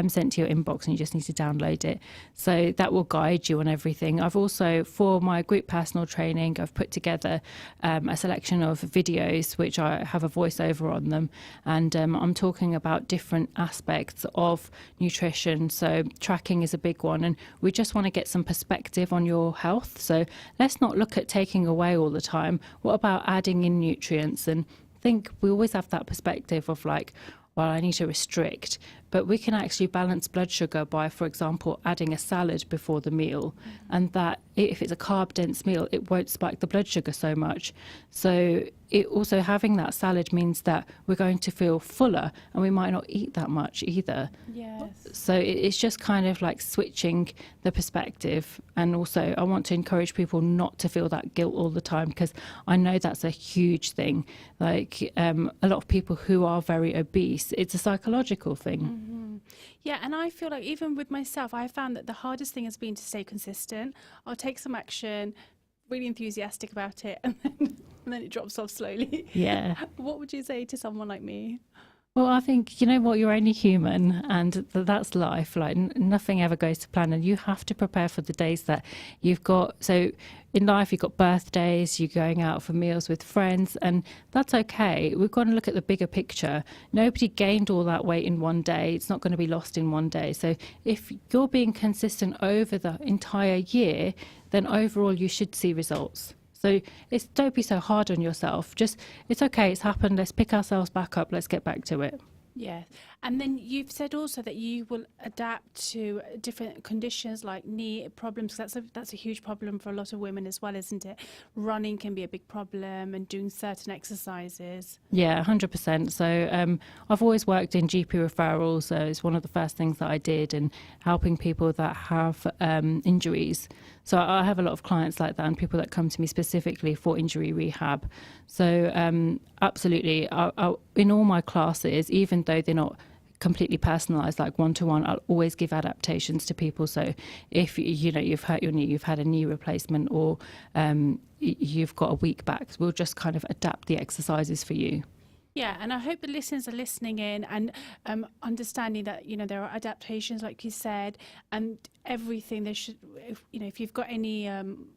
sent to your inbox, and you just need to download it. So that will guide you on everything. I've also, for my group personal training, I've put together a selection of videos which I have a voiceover on them, and I'm talking about different aspects of nutrition. So tracking is a big one, and we just want to get some perspective on your health. So let's not look at taking away all the time. What about adding in nutrients? And think we always have that perspective of like, well, I need to restrict, but we can actually balance blood sugar by, for example, adding a salad before the meal, and that if it's a carb dense meal, it won't spike the blood sugar so much. So it also, having that salad means that we're going to feel fuller, and we might not eat that much either. Yes. So it's just kind of like switching the perspective. And also I want to encourage people not to feel that guilt all the time, because I know that's a huge thing. Like a lot of people who are very obese, it's a psychological thing. Mm-hmm. Yeah, and I feel like even with myself, I found that the hardest thing has been to stay consistent. I'll take some action, really enthusiastic about it, and then it drops off slowly. Yeah. What would you say to someone like me? Well, I think, you know what, you're only human, and that's life. Like nothing ever goes to plan, and you have to prepare for the days that you've got. So in life, you've got birthdays, you're going out for meals with friends, and that's okay. We've got to look at the bigger picture. Nobody gained all that weight in one day. It's not going to be lost in one day. So if you're being consistent over the entire year, then overall you should see results. So don't be so hard on yourself. Just, it's okay, it's happened. Let's pick ourselves back up. Let's get back to it. Yeah. And then you've said also that you will adapt to different conditions like knee problems. That's a huge problem for a lot of women as well, isn't it? Running can be a big problem, and doing certain exercises. Yeah, 100%. So I've always worked in GP referrals. So it's one of the first things that I did, and helping people that have injuries. So I have a lot of clients like that, and people that come to me specifically for injury rehab. So absolutely, in all my classes, even though they're not completely personalized like one-to-one, I'll always give adaptations to people. So if you've hurt your knee, you've had a knee replacement, or you've got a week back, we'll just kind of adapt the exercises for you. Yeah, and I hope the listeners are listening in and understanding that, there are adaptations, like you said, and everything. They should, if you've got any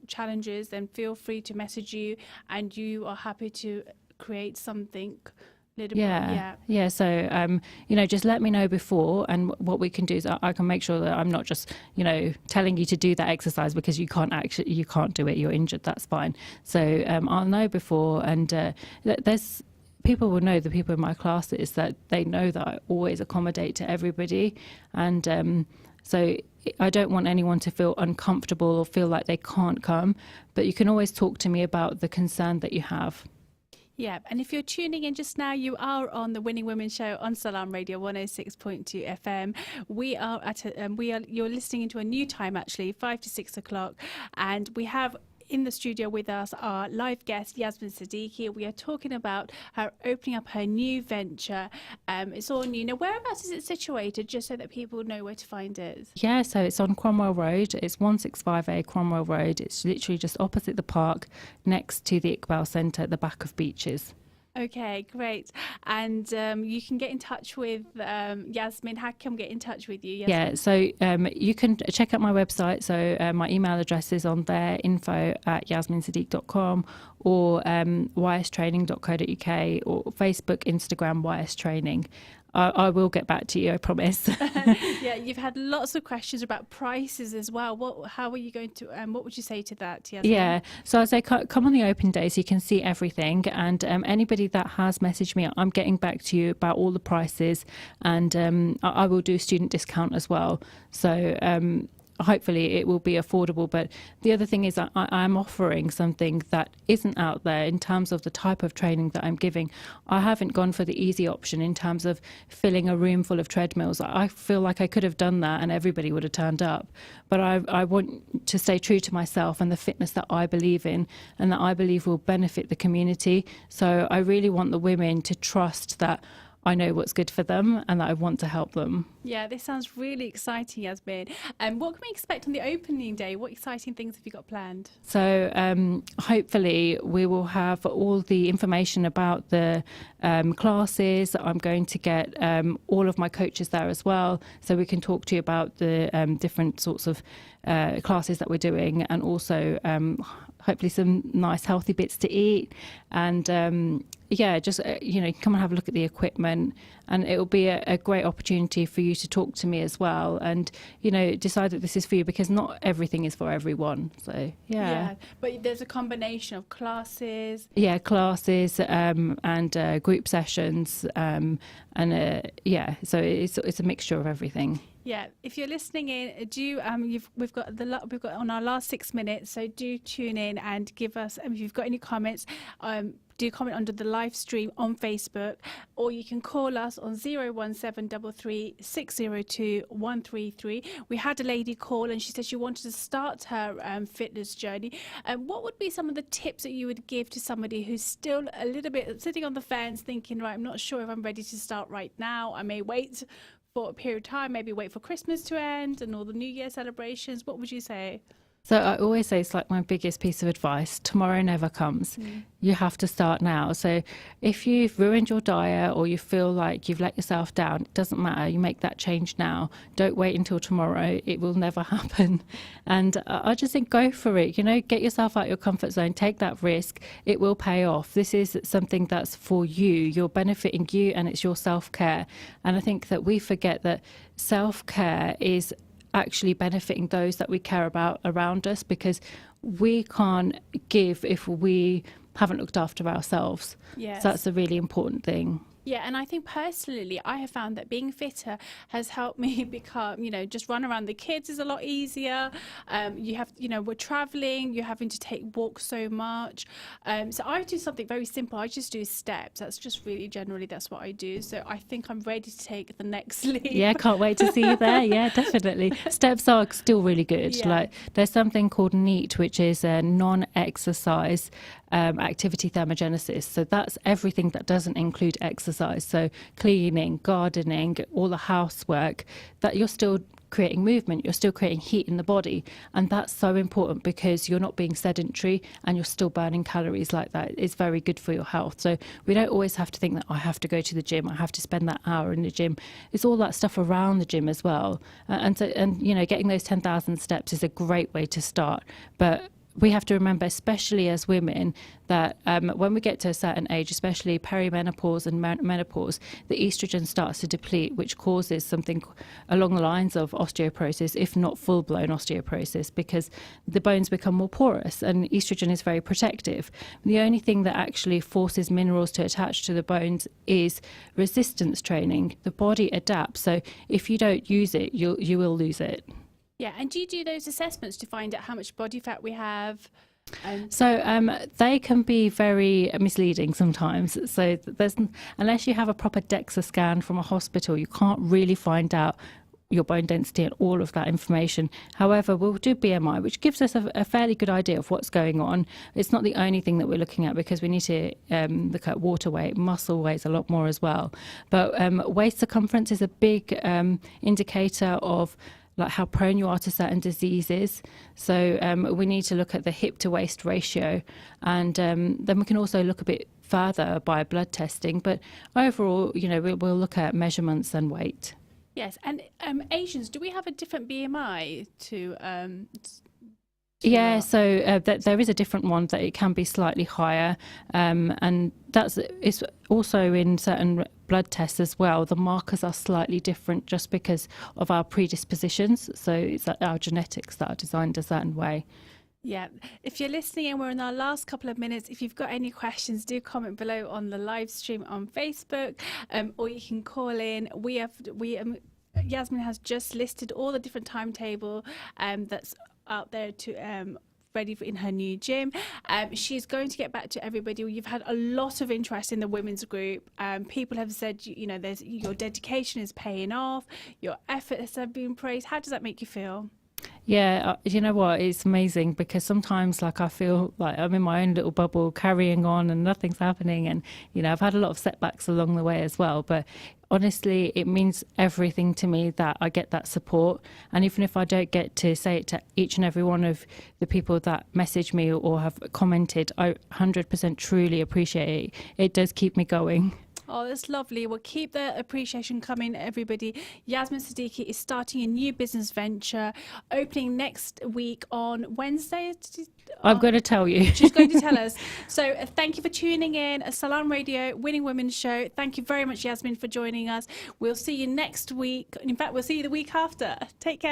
challenges, then feel free to message you, and you are happy to create something. Yeah. So just let me know before, and what we can do is I can make sure that I'm not just telling you to do that exercise because you can't do it, you're injured. That's fine. So I'll know before, and there's people will know, the people in my classes, that they know that I always accommodate to everybody, and so I don't want anyone to feel uncomfortable or feel like they can't come, but you can always talk to me about the concern that you have. Yeah, and if you're tuning in just now, you are on the Winning Women Show on Salam Radio 106.2 FM. We are you're listening into a new time actually, 5 to 6 o'clock, and we have in the studio with us our live guest Yasmin Siddiqui. We are talking about her opening up her new venture. It's all new. Now, whereabouts is it situated, just so that people know where to find it? Yeah, so it's on Cromwell Road. It's 165A Cromwell Road. It's literally just opposite the park, next to the Iqbal Centre at the back of Beaches. Okay, great. And you can get in touch with Yasmin. How can we get in touch with you, Yasmin? Yeah, so you can check out my website. So my email address is on there, info@yasminsiddiq.com, or ystraining.co.uk, or Facebook, Instagram, ystraining. I will get back to you, I promise. Yeah, you've had lots of questions about prices as well. How are you going to, what would you say to that, Yasmin? Yeah, so I say come on the open day so you can see everything, and anybody that has messaged me, I'm getting back to you about all the prices, and I will do a student discount as well. So hopefully it will be affordable. But the other thing is I'm offering something that isn't out there in terms of the type of training that I'm giving. I haven't gone for the easy option in terms of filling a room full of treadmills. I feel like I could have done that and everybody would have turned up. But I want to stay true to myself and the fitness that I believe in and that I believe will benefit the community. So I really want the women to trust that I know what's good for them and that I want to help them. Yeah, this sounds really exciting, Yasmin. What can we expect on the opening day? What exciting things have you got planned? So hopefully we will have all the information about the classes. I'm going to get all of my coaches there as well, so we can talk to you about the different sorts of classes that we're doing, and also hopefully some nice healthy bits to eat, and just come and have a look at the equipment, and it will be a great opportunity for you to talk to me as well, and decide that this is for you, because not everything is for everyone. So yeah, but there's a combination of classes. Yeah, classes and group sessions, so it's a mixture of everything. Yeah, if you're listening in, we've got on our last 6 minutes, so do tune in and give us. If you've got any comments, do comment under the live stream on Facebook, or you can call us on 01733 602 133. We had a lady call and she said she wanted to start her fitness journey. What would be some of the tips that you would give to somebody who's still a little bit sitting on the fence, thinking, right, I'm not sure if I'm ready to start right now. I may wait for a period of time, maybe wait for Christmas to end and all the New Year celebrations. What would you say? So I always say it's like my biggest piece of advice. Tomorrow never comes. You have to start now. So if you've ruined your diet or you feel like you've let yourself down, it doesn't matter. You make that change now. Don't wait until tomorrow. It will never happen. And I just think go for it. Get yourself out your comfort zone. Take that risk. It will pay off. This is something that's for you. You're benefiting you, and it's your self-care. And I think that we forget that self-care is actually benefiting those that we care about around us, because we can't give if we haven't looked after ourselves. Yes. So that's a really important thing. Yeah, and I think personally, I have found that being fitter has helped me become, just run around the kids is a lot easier. We're traveling, you're having to take walks so much. So I do something very simple. I just do steps. That's just really generally, that's what I do. So I think I'm ready to take the next leap. Yeah, can't wait to see you there. Yeah, definitely. Steps are still really good. Yeah. Like there's something called NEAT, which is a non-exercise activity thermogenesis. So that's everything that doesn't include exercise. So cleaning, gardening, all the housework, that you're still creating movement, you're still creating heat in the body. And that's so important, because you're not being sedentary and you're still burning calories like that. It's very good for your health. So we don't always have to think that I have to go to the gym, I have to spend that hour in the gym. It's all that stuff around the gym as well. And getting those 10,000 steps is a great way to start. But we have to remember, especially as women, that when we get to a certain age, especially perimenopause and menopause, the estrogen starts to deplete, which causes something along the lines of osteoporosis, if not full-blown osteoporosis, because the bones become more porous, and estrogen is very protective. The only thing that actually forces minerals to attach to the bones is resistance training. The body adapts, so if you don't use it, you will lose it. Yeah, and do you do those assessments to find out how much body fat we have? And they can be very misleading sometimes. So unless you have a proper DEXA scan from a hospital, you can't really find out your bone density and all of that information. However, we'll do BMI, which gives us a fairly good idea of what's going on. It's not the only thing that we're looking at, because we need to look at water weight. Muscle weighs a lot more as well. But waist circumference is a big indicator of like how prone you are to certain diseases. So we need to look at the hip to waist ratio, and then we can also look a bit further by blood testing. But overall, we'll look at measurements and weight. Yes, and Asians, do we have a different BMI to? Yeah, so there is a different one that it can be slightly higher, and it's also in certain blood tests as well. The markers are slightly different just because of our predispositions. So it's our genetics that are designed a certain way. Yeah, if you're listening and we're in our last couple of minutes, if you've got any questions, do comment below on the live stream on Facebook, or you can call in. Yasmin has just listed all the different timetable that's out there to ready in her new gym. She's going to get back to everybody. You've had a lot of interest in the women's group. People have said, your dedication is paying off. Your efforts have been praised. How does that make you feel? Yeah, you know what? It's amazing, because sometimes I feel like I'm in my own little bubble carrying on and nothing's happening. And, I've had a lot of setbacks along the way as well. But honestly, it means everything to me that I get that support. And even if I don't get to say it to each and every one of the people that message me or have commented, I 100% truly appreciate it. It does keep me going. Oh, that's lovely. Well, keep the appreciation coming, everybody. Yasmin Siddiqui is starting a new business venture, opening next week on Wednesday. I'm going to tell you. She's going to tell us. So thank you for tuning in. Salam Radio, Winning Women's Show. Thank you very much, Yasmin, for joining us. We'll see you next week. In fact, we'll see you the week after. Take care.